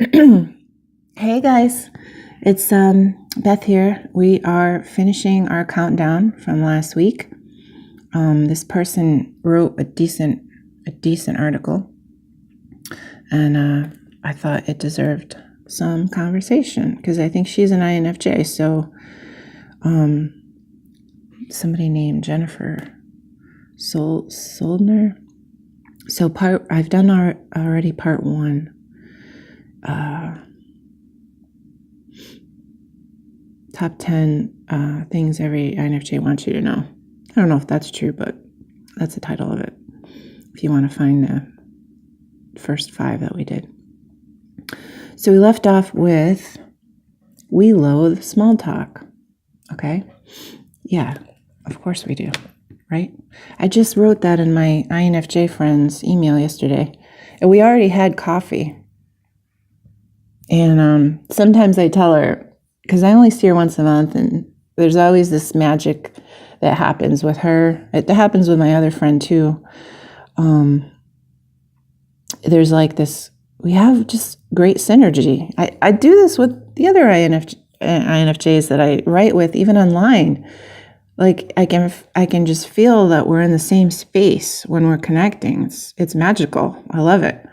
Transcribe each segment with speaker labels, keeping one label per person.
Speaker 1: Hey guys, it's Beth here. We are finishing our countdown from last week. This person wrote a decent article, and I thought it deserved some conversation because I think she's an INFJ. So, somebody named Jennifer Soldner. So I've done already part one. Top 10 things every INFJ wants you to know. I don't know if that's true, but that's the title of it. If you want to find the first 5 that we did. So we left off with, we loathe small talk. Okay? Yeah, of course we do, right? I just wrote that in my INFJ friend's email yesterday. And we already had coffee. And sometimes I tell her, because I only see her once a month, and there's always this magic that happens with her. It happens with my other friend too. There's like this, we have just great synergy. I do this with the other INFJs that I write with, even online. Like I can just feel that we're in the same space when we're connecting. It's magical. I love it.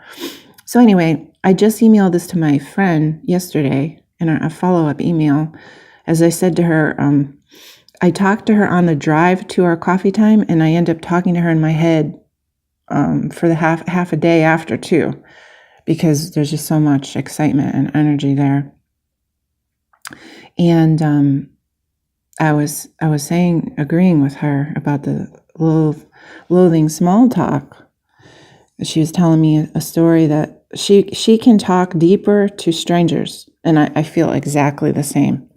Speaker 1: So anyway, I just emailed this to my friend yesterday in a follow-up email. As I said to her, I talked to her on the drive to our coffee time, and I end up talking to her in my head for the half a day after too, because there's just so much excitement and energy there. And I was agreeing with her about the loathing small talk. She was telling me a story that she can talk deeper to strangers, and I feel exactly the same.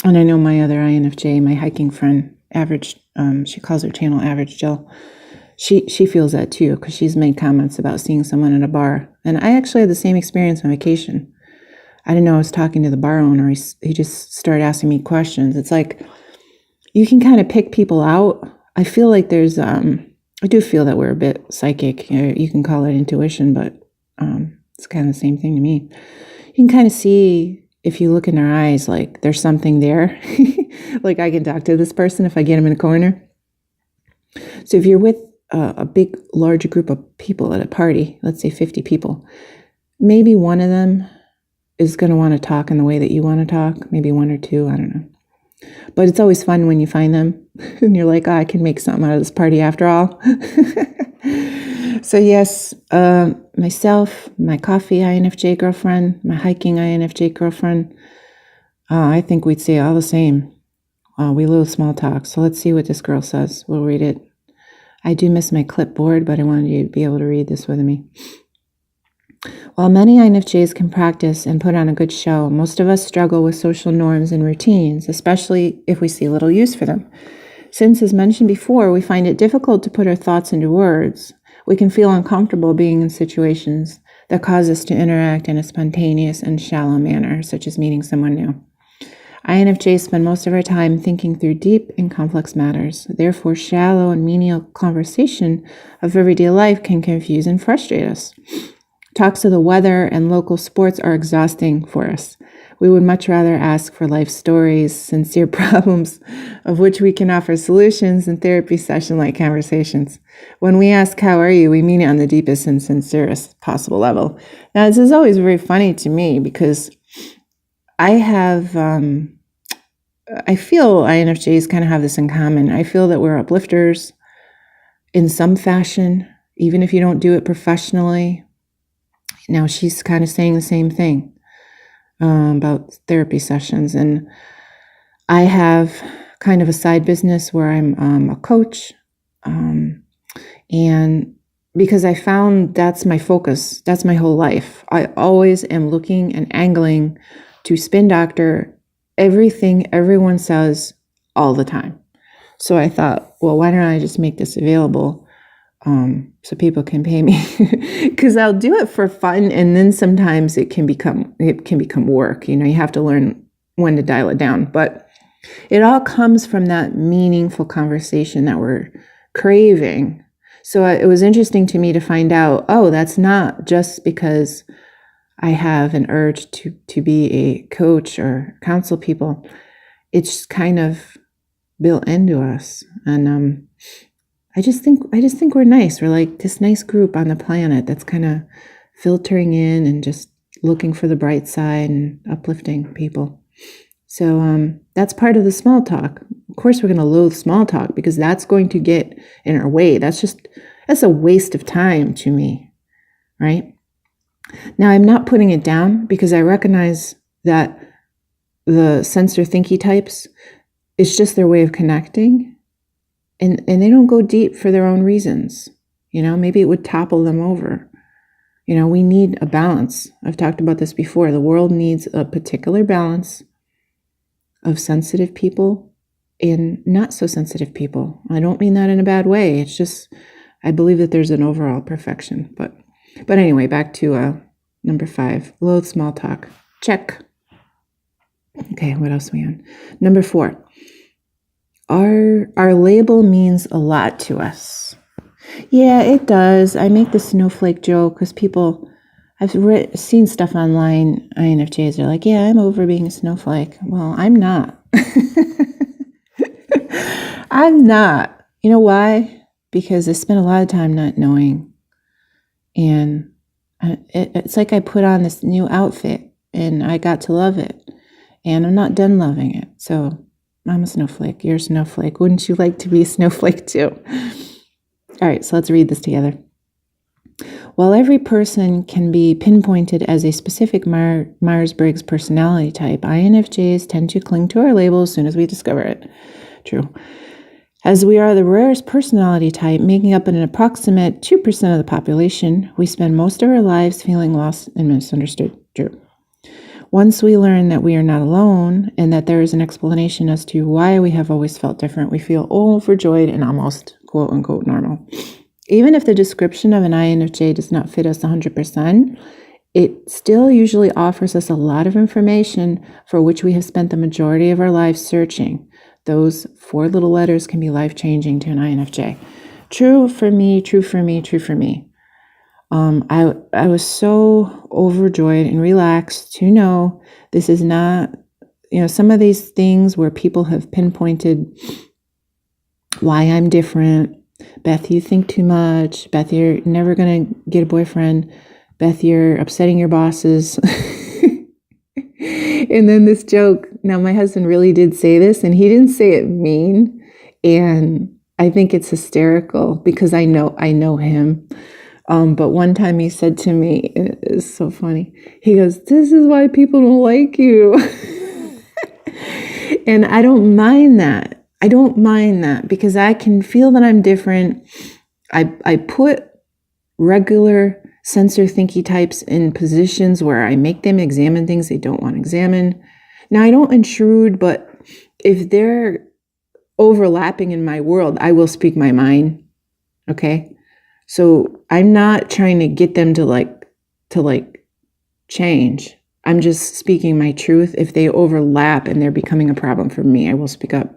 Speaker 1: And I know my other INFJ, my hiking friend, Average, she calls her channel Average Jill. She feels that too, because she's made comments about seeing someone at a bar. And I actually had the same experience on vacation. I didn't know I was talking to the bar owner. He just started asking me questions. It's like you can kind of pick people out. I feel like there's I do feel that we're a bit psychic. You can call it intuition, but it's kind of the same thing to me. You can kind of see if you look in their eyes, like there's something there. Like I can talk to this person if I get them in a corner. So if you're with a big, large group of people at a party, let's say 50 people, maybe one of them is going to want to talk in the way that you want to talk. Maybe 1 or 2, I don't know. But it's always fun when you find them and you're like, oh, I can make something out of this party after all. So yes, myself, my coffee INFJ girlfriend, my hiking INFJ girlfriend, I think we'd say all the same. We love small talk. So let's see what this girl says. We'll read it. I do miss my clipboard, but I wanted you to be able to read this with me. While many INFJs can practice and put on a good show, most of us struggle with social norms and routines, especially if we see little use for them. Since, as mentioned before, we find it difficult to put our thoughts into words, we can feel uncomfortable being in situations that cause us to interact in a spontaneous and shallow manner, such as meeting someone new. INFJs spend most of our time thinking through deep and complex matters. Therefore, shallow and menial conversation of everyday life can confuse and frustrate us. Talks of the weather and local sports are exhausting for us. We would much rather ask for life stories, sincere problems, of which we can offer solutions in therapy session-like conversations. When we ask, how are you, we mean it on the deepest and sincerest possible level. Now, this is always very funny to me because I feel INFJs kind of have this in common. I feel that we're uplifters in some fashion, even if you don't do it professionally. Now, she's kind of saying the same thing about therapy sessions. And I have kind of a side business where I'm a coach. And because I found that's my focus, that's my whole life. I always am looking and angling to spin doctor everything everyone says all the time. So I thought, well, why don't I just make this available so people can pay me? Because I'll do it for fun, and then sometimes it can become work. You know, you have to learn when to dial it down. But it all comes from that meaningful conversation that we're craving. So it was interesting to me to find out, oh, that's not just because I have an urge to be a coach or counsel people. It's kind of built into us. And I just think we're nice. We're like this nice group on the planet that's kind of filtering in and just looking for the bright side and uplifting people. So that's part of the small talk. Of course, we're going to loathe small talk because that's going to get in our way. That's a waste of time to me, right? Now, I'm not putting it down because I recognize that the sensor thinky types, it's just their way of connecting. And they don't go deep for their own reasons. Maybe it would topple them over. We need a balance. I've talked about this before. The world needs a particular balance of sensitive people and not so sensitive people. I don't mean that in a bad way. It's just, I believe that there's an overall perfection. But anyway, back to number 5, loathe small talk. Check. Okay, what else are we on? Number 4. Our label means a lot to us. Yeah, it does. I make the snowflake joke because I've seen stuff online, INFJs are like, yeah, I'm over being a snowflake. Well, I'm not. I'm not. You know why? Because I spent a lot of time not knowing. And it's like I put on this new outfit and I got to love it. And I'm not done loving it. So I'm a snowflake. You're a snowflake. Wouldn't you like to be a snowflake too? All right, so let's read this together. While every person can be pinpointed as a specific Myers-Briggs personality type, INFJs tend to cling to our label as soon as we discover it. True. As we are the rarest personality type, making up an approximate 2% of the population, we spend most of our lives feeling lost and misunderstood. True. Once we learn that we are not alone and that there is an explanation as to why we have always felt different, we feel overjoyed and almost quote-unquote normal. Even if the description of an INFJ does not fit us 100%, it still usually offers us a lot of information for which we have spent the majority of our lives searching. Those 4 little letters can be life-changing to an INFJ. True for me, true for me, true for me. I was so overjoyed and relaxed to know this is not, some of these things where people have pinpointed why I'm different. Beth, you think too much. Beth, you're never going to get a boyfriend. Beth, you're upsetting your bosses. And then this joke. Now, my husband really did say this, and he didn't say it mean. And I think it's hysterical because I know him. But one time he said to me, it's so funny. He goes, "This is why people don't like you." And I don't mind that. I don't mind that because I can feel that I'm different. I put regular sensor thinky types in positions where I make them examine things they don't want to examine. Now, I don't intrude, but if they're overlapping in my world, I will speak my mind. Okay? So I'm not trying to get them to change. I'm just speaking my truth. If they overlap and they're becoming a problem for me, I will speak up.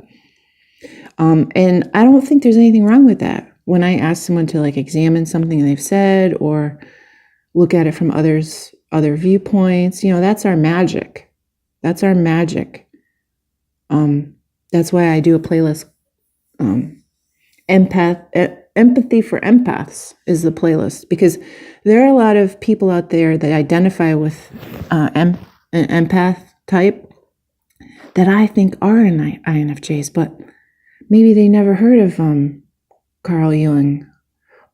Speaker 1: And I don't think there's anything wrong with that. When I ask someone to examine something they've said or look at it from other viewpoints, that's our magic. That's our magic. That's why I do a playlist. Empathy for Empaths is the playlist, because there are a lot of people out there that identify with an empath type that I think are INFJs, but maybe they never heard of Carl Jung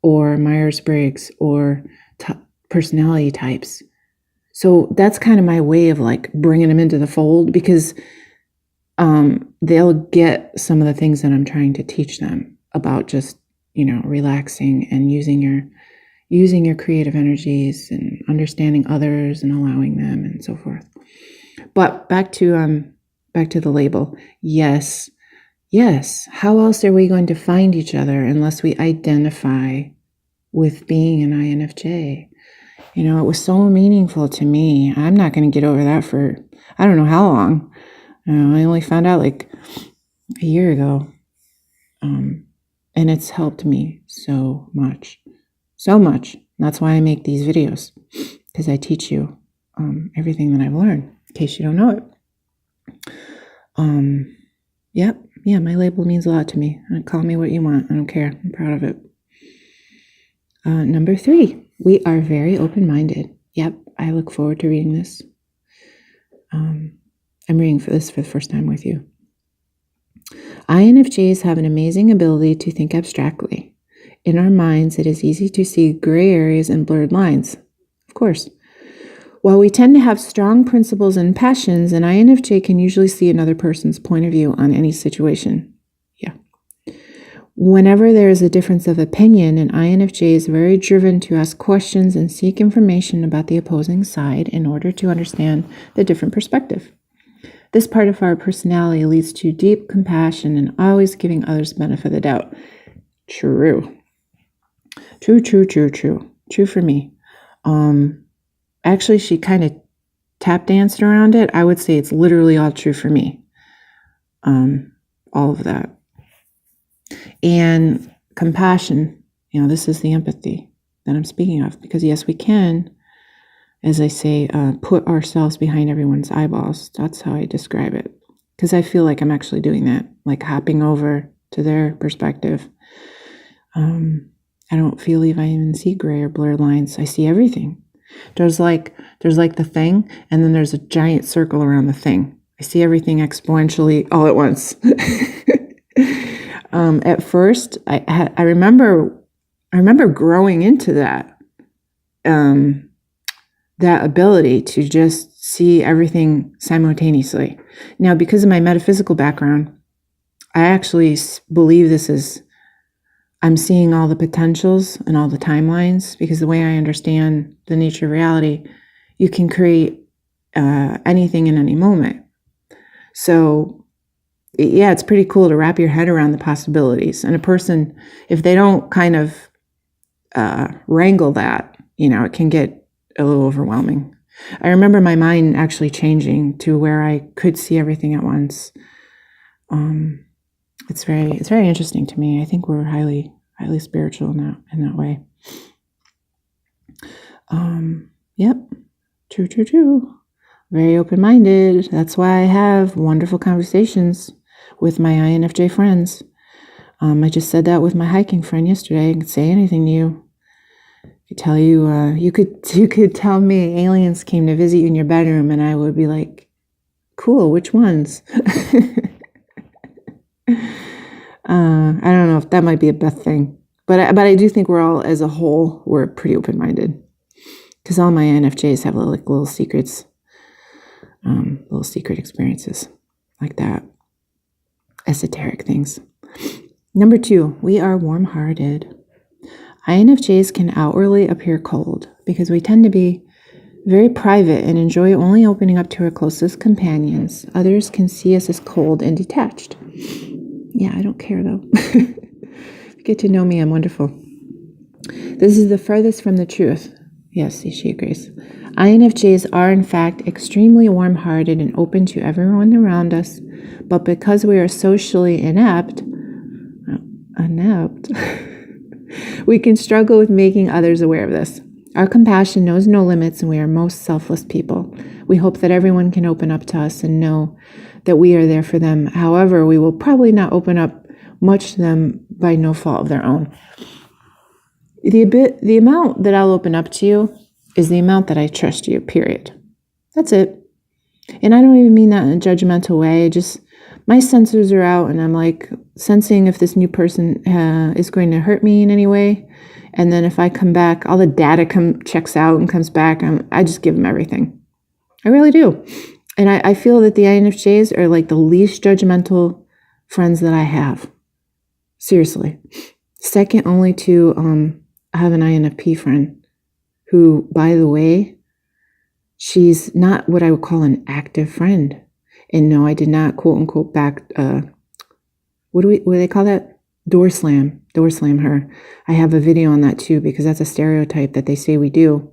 Speaker 1: or Myers-Briggs or personality types. So that's kind of my way of bringing them into the fold, because they'll get some of the things that I'm trying to teach them about just, relaxing and using your creative energies and understanding others and allowing them and so forth. But back to the label. Yes. How else are we going to find each other unless we identify with being an INFJ? It was so meaningful to me. I'm not going to get over that for, I don't know how long. I only found out a year ago. And it's helped me so much. That's why I make these videos, because I teach you everything that I've learned, in case you don't know it. Yep. Yeah, my label means a lot to me. Call me what you want. I don't care. I'm proud of it. Number 3, we are very open-minded. Yep, I look forward to reading this. I'm reading this for the first time with you. INFJs have an amazing ability to think abstractly. In our minds, it is easy to see gray areas and blurred lines. Of course. While we tend to have strong principles and passions, an INFJ can usually see another person's point of view on any situation. Yeah. Whenever there is a difference of opinion, an INFJ is very driven to ask questions and seek information about the opposing side in order to understand the different perspective. This part of our personality leads to deep compassion and always giving others the benefit of the doubt. True. True for me. Actually, she kind of tap danced around it. I would say it's literally all true for me. All of that. And compassion, this is the empathy that I'm speaking of. Because yes, we can, as I say, put ourselves behind everyone's eyeballs. That's how I describe it. Because I feel like I'm actually doing that, like hopping over to their perspective. I don't feel I even see gray or blurred lines. I see everything. There's like the thing, and then there's a giant circle around the thing. I see everything exponentially all at once. At first, I remember growing into that ability to just see everything simultaneously. Now, because of my metaphysical background, I actually believe I'm seeing all the potentials and all the timelines, because the way I understand the nature of reality, you can create anything in any moment. So yeah, it's pretty cool to wrap your head around the possibilities. And a person, if they don't kind of wrangle that, it can get a little overwhelming. I remember my mind actually changing to where I could see everything at once. It's very interesting to me. I think we're highly spiritual in that way. Yep. True. Very open-minded. That's why I have wonderful conversations with my INFJ friends. I just said that with my hiking friend yesterday. I could say anything to you. I could tell you, you could tell me aliens came to visit you in your bedroom, and I would be like, cool, which ones? I don't know if that might be a Beth thing, but I do think we're all, as a whole, we're pretty open-minded, because all my INFJs have little secrets, little secret experiences like that, esoteric things. Number 2, we are warm-hearted. INFJs can outwardly appear cold because we tend to be very private and enjoy only opening up to our closest companions. Others can see us as cold and detached. Yeah, I don't care though. Get to know me, I'm wonderful. This is the furthest from the truth. Yes, she agrees. INFJs are in fact extremely warm-hearted and open to everyone around us, but because we are socially inept, we can struggle with making others aware of this. Our compassion knows no limits, and we are most selfless people. We hope that everyone can open up to us and know that we are there for them. However, we will probably not open up much to them by no fault of their own. The amount that I'll open up to you is the amount that I trust you, period. That's it. And I don't even mean that in a judgmental way. Just my sensors are out, and I'm like sensing if this new person is going to hurt me in any way. And then if I come back, all the data checks out and comes back, I just give them everything. I really do. And I feel that the INFJs are like the least judgmental friends that I have. Seriously. Second only to I have an INFP friend who, by the way, she's not what I would call an active friend. And no, I did not quote unquote back, what do they call that? Door slam her. I have a video on that too, because that's a stereotype that they say we do.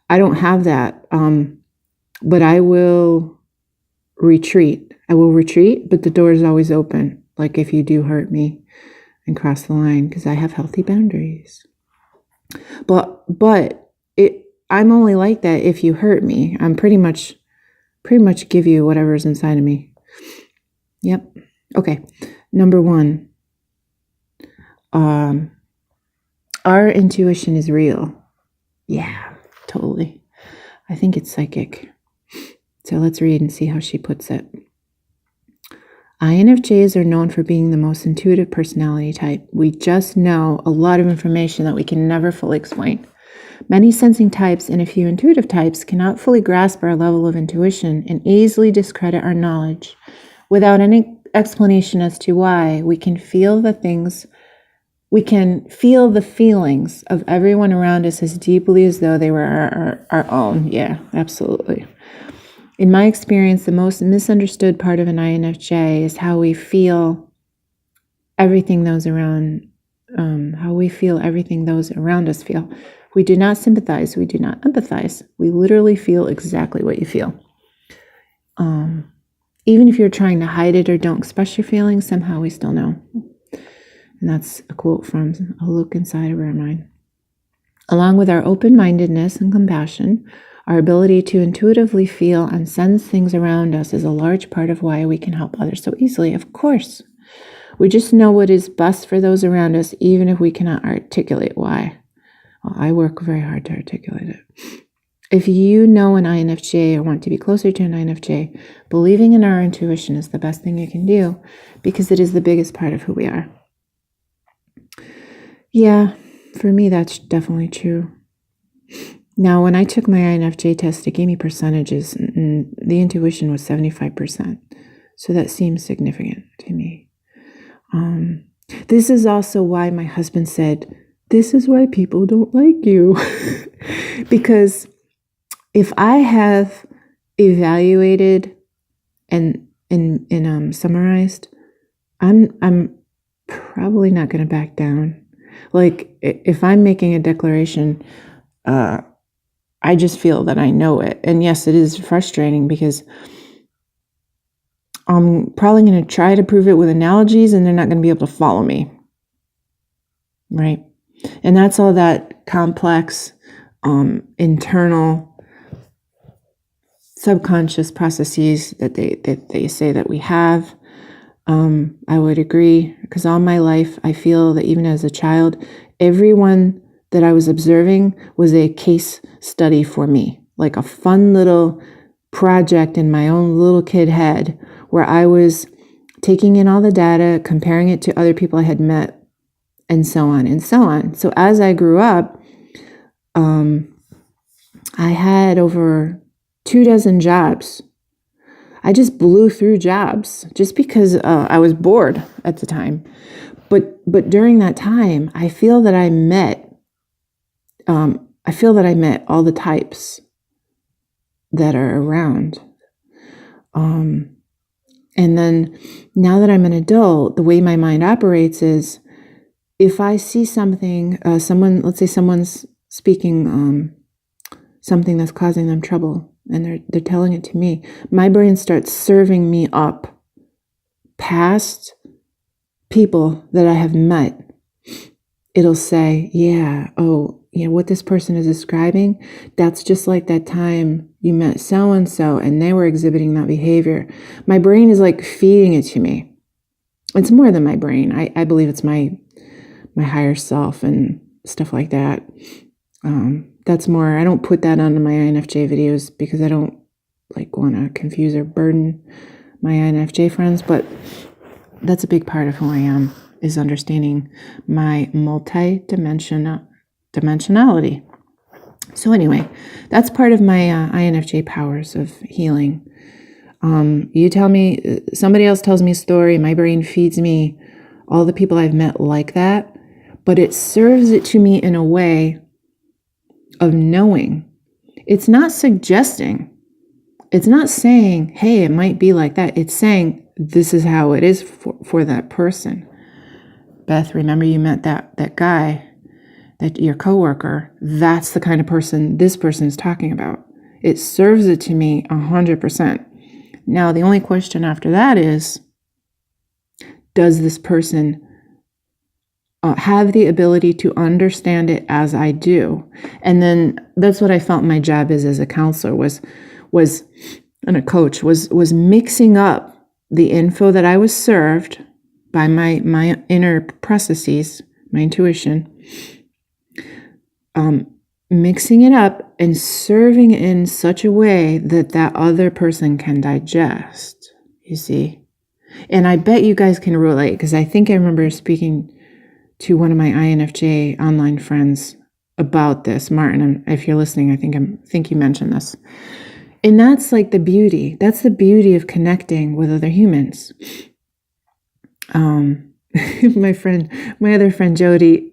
Speaker 1: I don't have that. But I will retreat. But the door is always open. Like if you do hurt me and cross the line, because I have healthy boundaries. But I'm only like that if you hurt me. I'm pretty much give you whatever's inside of me. Yep. Okay. Number 1. Our intuition is real. Yeah, totally. I think it's psychic. So let's read and see how she puts it. INFJs are known for being the most intuitive personality type. We just know a lot of information that we can never fully explain. Many sensing types and a few intuitive types cannot fully grasp our level of intuition and easily discredit our knowledge. Without any explanation as to why, we can feel the feelings of everyone around us as deeply as though they were our own. Yeah, absolutely. In my experience, the most misunderstood part of an INFJ is how we feel everything those around us feel. We do not sympathize. We do not empathize. We literally feel exactly what you feel. Even if you're trying to hide it or don't express your feelings, somehow we still know. And that's a quote from A Look Inside of Our Mind. Along with our open-mindedness and compassion, our ability to intuitively feel and sense things around us is a large part of why we can help others so easily. Of course, we just know what is best for those around us, even if we cannot articulate why. Well, I work very hard to articulate it. If you know an INFJ or want to be closer to an INFJ, believing in our intuition is the best thing you can do because it is the biggest part of who we are. Yeah, for me, that's definitely true. Now, when I took my INFJ test, it gave me percentages, and the intuition was 75%. So that seems significant to me. This is also why my husband said, "This is why people don't like you." Because if I have evaluated and summarized, I'm probably not going to back down. Like if I'm making a declaration, I just feel that I know it. And yes, it is frustrating because I'm probably going to try to prove it with analogies and they're not going to be able to follow me. Right? And that's all that complex, internal, subconscious processes that they say that we have. I would agree, because all my life, I feel that even as a child, everyone that I was observing was a case study for me, like a fun little project in my own little kid head where I was taking in all the data, comparing it to other people I had met, and so on and so on. So as I grew up, I had over 24 jobs. I just blew through jobs just because I was bored at the time. But during that time, I feel that I met all the types that are around. And then now that I'm an adult, the way my mind operates is if I see something, let's say someone's speaking something that's causing them trouble, and they're telling it to me, my brain starts serving me up past people that I have met. It'll say, what this person is describing, that's just like that time you met so-and-so and they were exhibiting that behavior. My brain is like feeding it to me. It's more than my brain. I believe it's my higher self and stuff like that. That's more, I don't put that onto my INFJ videos because I don't want to confuse or burden my INFJ friends, but that's a big part of who I am, is understanding my dimensionality. So anyway, that's part of my INFJ powers of healing. You tell me, somebody else tells me a story, my brain feeds me all the people I've met like that, but it serves it to me in a way of knowing. It's not suggesting. It's not saying, hey, it might be like that. It's saying, this is how it is for that person. Beth, remember you met that guy, that your coworker. That's the kind of person this person is talking about. It serves it to me 100%. Now, the only question after that is, does this person have the ability to understand it as I do. And then that's what I felt my job is as a counselor was and a coach was mixing up the info that I was served by my inner processes, my intuition, mixing it up and serving it in such a way that that other person can digest, you see. And I bet you guys can relate, because I think I remember speaking to one of my INFJ online friends about this, Martin. And if you're listening, I think you mentioned this. And that's like the beauty. That's the beauty of connecting with other humans. My other friend Jody,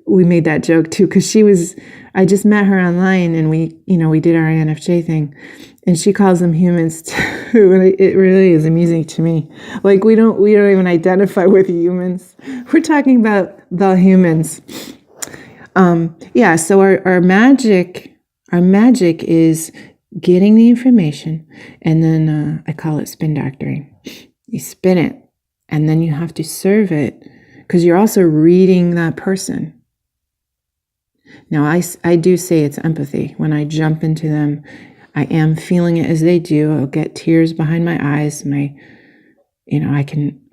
Speaker 1: we made that joke too, because I just met her online and we did our INFJ thing, and she calls them humans too. And it really is amusing to me. Like we don't even identify with humans. We're talking about the humans. So our magic is getting the information, and then I call it spin doctoring. You spin it, and then you have to serve it, because you're also reading that person. Now, I do say it's empathy. When I jump into them, I am feeling it as they do. I'll get tears behind my eyes. I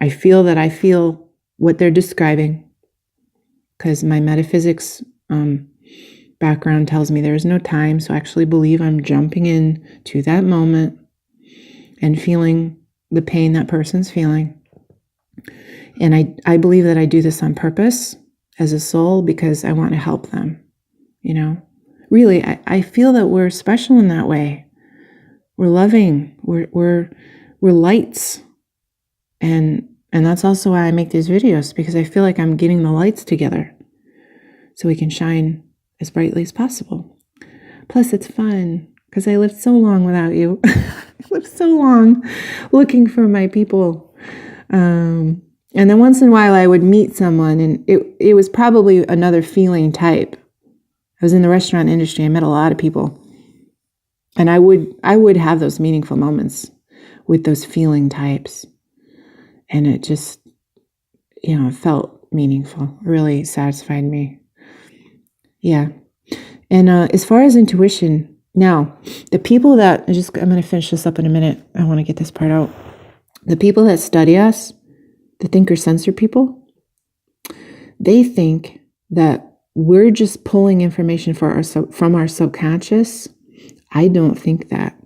Speaker 1: feel that I feel what they're describing, because my metaphysics background tells me there is no time. So I actually believe I'm jumping in to that moment and feeling the pain that person's feeling. And I believe that I do this on purpose as a soul, because I want to help them. Really, I feel that we're special in that way. We're loving. We're lights, and that's also why I make these videos, because I feel like I'm getting the lights together so we can shine as brightly as possible. Plus, it's fun because I lived so long without you. I lived so long looking for my people. And then once in a while I would meet someone, and it was probably another feeling type. I was in the restaurant industry. I met a lot of people, and I would have those meaningful moments with those feeling types. And it just, it felt meaningful. It really satisfied me. Yeah. And as far as intuition, now, the people that, I'm going to finish this up in a minute. I want to get this part out. The people that study us, the thinker-sensor people, they think that we're just pulling information from our subconscious. I don't think that.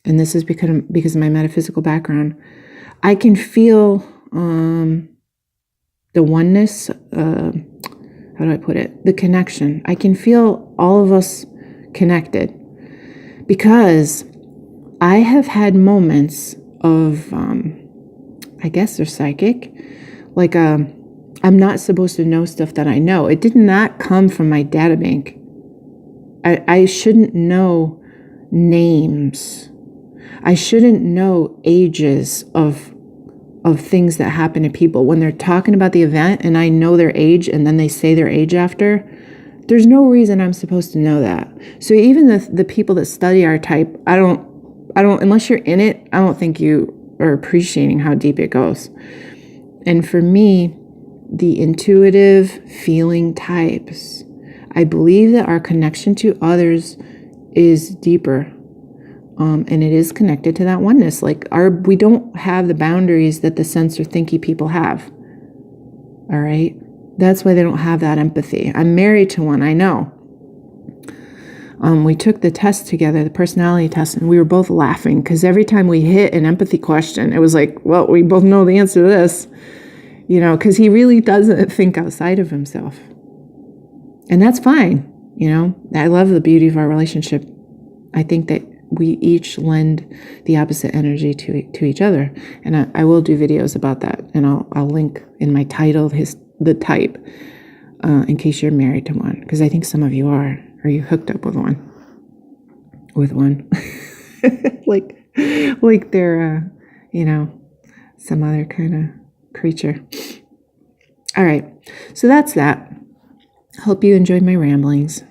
Speaker 1: And this is because of my metaphysical background. I can feel the oneness, how do I put it? The connection. I can feel all of us connected, because I have had moments of, I guess they're psychic, like I'm not supposed to know stuff that I know. It did not come from my data bank. I shouldn't know names. I shouldn't know ages of things that happen to people. When they're talking about the event and I know their age and then they say their age after, there's no reason I'm supposed to know that. So even the people that study our type, I don't, unless you're in it, I don't think you are appreciating how deep it goes. And for me, the intuitive feeling types, I believe that our connection to others is deeper. And it is connected to that oneness. Like we don't have the boundaries that the sensor thinky people have. All right. That's why they don't have that empathy. I'm married to one, I know. We took the test together, the personality test, and we were both laughing, because every time we hit an empathy question, it was like, well, we both know the answer to this. Because he really doesn't think outside of himself. And that's fine. I love the beauty of our relationship. I think that we each lend the opposite energy to each other. And I will do videos about that. And I'll link in my title, the type, in case you're married to one. Because I think some of you are. Are you hooked up with one? like they're, some other kind of creature. All right. So that's that. Hope you enjoyed my ramblings.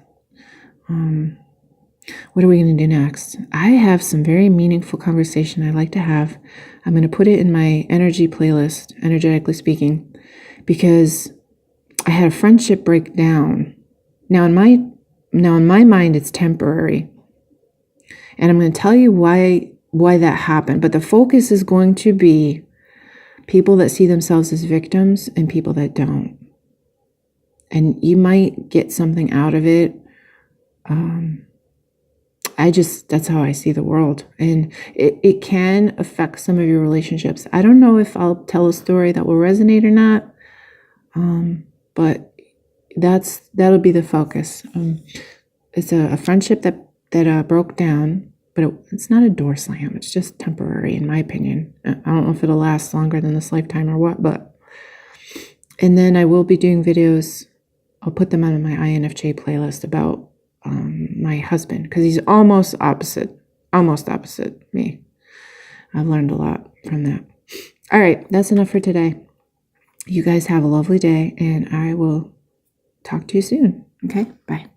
Speaker 1: What are we going to do next? I have some very meaningful conversation I'd like to have. I'm going to put it in my energy playlist, Energetically Speaking, because I had a friendship break down. Now in my mind, it's temporary. And I'm going to tell you why that happened. But the focus is going to be people that see themselves as victims and people that don't. And you might get something out of it. That's how I see the world. And it can affect some of your relationships. I don't know if I'll tell a story that will resonate or not. But that'll be the focus. It's a friendship that broke down, but it's not a door slam. It's just temporary, in my opinion. I don't know if it'll last longer than this lifetime or what, and then I will be doing videos. I'll put them on my INFJ playlist about my husband, because he's almost opposite me. I've learned a lot from that. All right, that's enough for today. You guys have a lovely day, and I will talk to you soon. Okay, bye.